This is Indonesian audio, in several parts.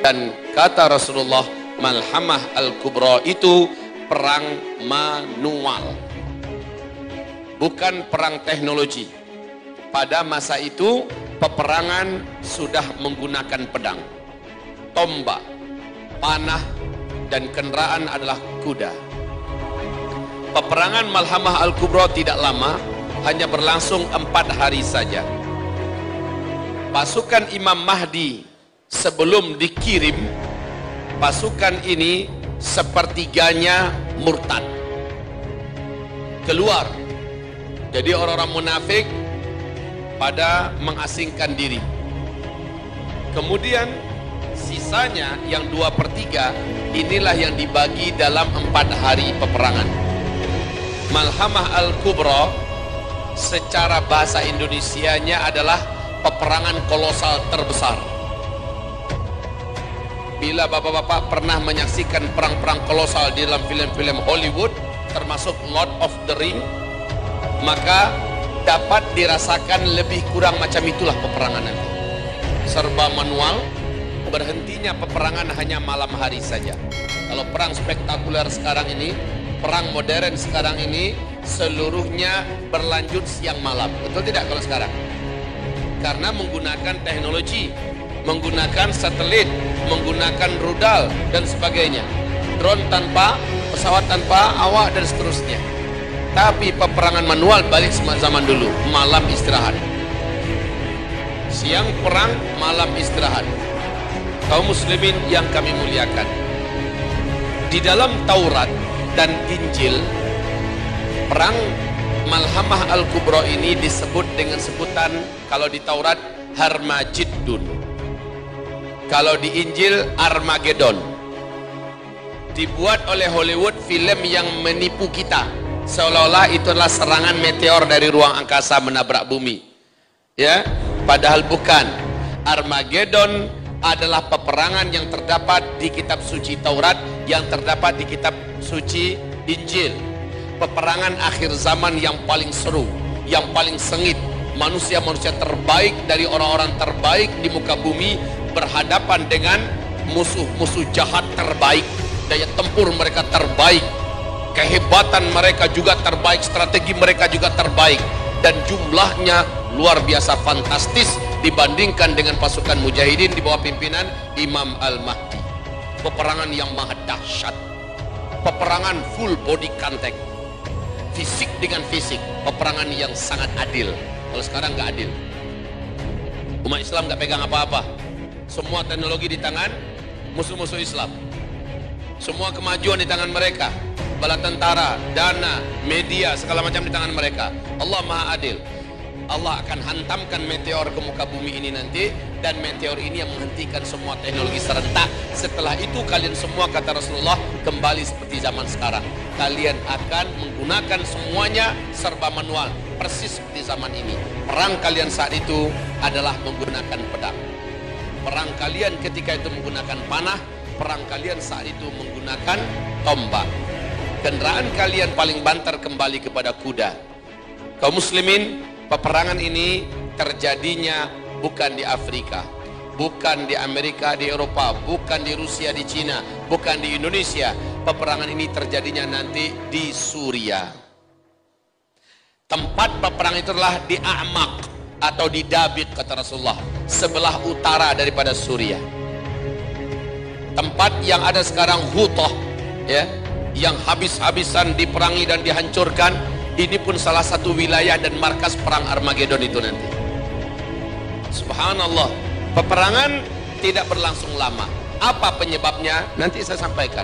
Dan kata Rasulullah, Malhamah Al-Kubra itu perang manual, bukan perang teknologi. Pada masa itu peperangan sudah menggunakan pedang, tombak, panah, dan kendaraan adalah kuda. Peperangan Malhamah Al-Kubra tidak lama, hanya berlangsung 4 hari saja. Pasukan Imam Mahdi sebelum dikirim, pasukan ini sepertiganya murtad, keluar. Jadi orang-orang munafik pada mengasingkan diri. Kemudian sisanya yang 2/3 inilah yang dibagi dalam 4 hari peperangan. Malhamah Al-Kubra secara bahasa Indonesianya adalah peperangan kolosal terbesar. Bila bapak-bapak pernah menyaksikan perang-perang kolosal di dalam film-film Hollywood, termasuk Lord of the Ring, maka dapat dirasakan lebih kurang macam itulah peperangan nanti. Serba manual, berhentinya peperangan hanya malam hari saja. Kalau perang spektakuler sekarang ini, perang modern sekarang ini, seluruhnya berlanjut siang malam. Betul tidak kalau sekarang? Karena menggunakan teknologi, menggunakan satelit, menggunakan rudal dan sebagainya, drone tanpa, pesawat tanpa awak dan seterusnya. Tapi peperangan manual balik zaman dulu, malam istirahat, siang perang, malam istirahat. Kaum muslimin yang kami muliakan, di dalam Taurat dan Injil, perang Malhamah Al-Kubra ini disebut dengan sebutan, kalau di Taurat Harmajiddun, kalau di Injil Armageddon. Dibuat oleh Hollywood film yang menipu kita, seolah-olah itu adalah serangan meteor dari ruang angkasa menabrak bumi, ya, padahal bukan. Armageddon adalah peperangan yang terdapat di kitab suci Taurat, yang terdapat di kitab suci Injil. Peperangan akhir zaman yang paling seru, yang paling sengit. Manusia-manusia terbaik dari orang-orang terbaik di muka bumi berhadapan dengan musuh-musuh jahat terbaik. Daya tempur mereka terbaik, kehebatan mereka juga terbaik, strategi mereka juga terbaik, dan jumlahnya luar biasa fantastis dibandingkan dengan pasukan mujahidin di bawah pimpinan Imam Al-Mahdi. Peperangan yang maha dahsyat, peperangan full body contact, fisik dengan fisik, peperangan yang sangat adil. Kalau sekarang nggak adil, umat Islam nggak pegang apa-apa, semua teknologi di tangan musuh-musuh Islam, semua kemajuan di tangan mereka, bala tentara, dana, media, segala macam di tangan mereka. Allah maha adil. Allah akan hantamkan meteor ke muka bumi ini nanti, dan meteor ini yang menghentikan semua teknologi serentak. Setelah itu kalian semua, kata Rasulullah, kembali seperti zaman sekarang. Kalian akan menggunakan semuanya serba manual, persis seperti zaman ini. Perang kalian saat itu adalah menggunakan pedang. Perang kalian ketika itu menggunakan panah. Perang kalian saat itu menggunakan tombak. Kendaraan kalian paling banter kembali kepada kuda. Kaum muslimin, peperangan ini terjadinya bukan di Afrika, bukan di Amerika, di Eropa, bukan di Rusia, di Cina, bukan di Indonesia. Peperangan ini terjadinya nanti di Suriah. Tempat peperangan itu adalah di A'maq atau di Dabiq, kata Rasulullah, sebelah utara daripada Suriah. Tempat yang ada sekarang Hutah, ya, yang habis-habisan diperangi dan dihancurkan, ini pun salah satu wilayah dan markas perang Armageddon itu nanti. Subhanallah, peperangan tidak berlangsung lama. Apa penyebabnya? Nanti saya sampaikan.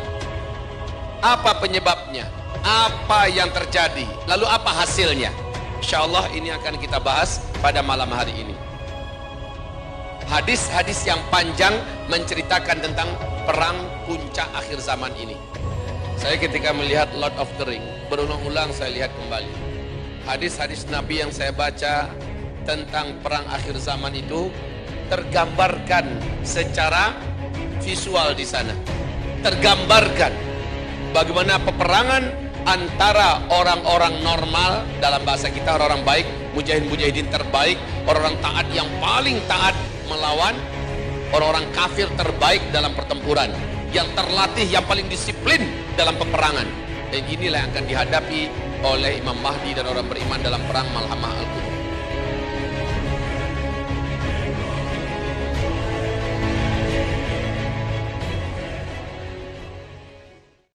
Apa penyebabnya? Apa yang terjadi? Lalu apa hasilnya? Insya Allah ini akan kita bahas pada malam hari ini. Hadis-hadis yang panjang menceritakan tentang perang puncak akhir zaman ini. Saya ketika melihat Lord of the Ring, berulang-ulang saya lihat kembali hadis-hadis Nabi yang saya baca tentang perang akhir zaman itu, tergambarkan secara visual di sana. Tergambarkan bagaimana peperangan antara orang-orang normal, dalam bahasa kita orang-orang baik, mujahidin-mujahidin terbaik, orang-orang taat yang paling taat melawan orang-orang kafir terbaik dalam pertempuran, yang terlatih, yang paling disiplin dalam peperangan. Dan inilah yang akan dihadapi oleh Imam Mahdi dan orang beriman dalam perang Malhamah Al-Qudus.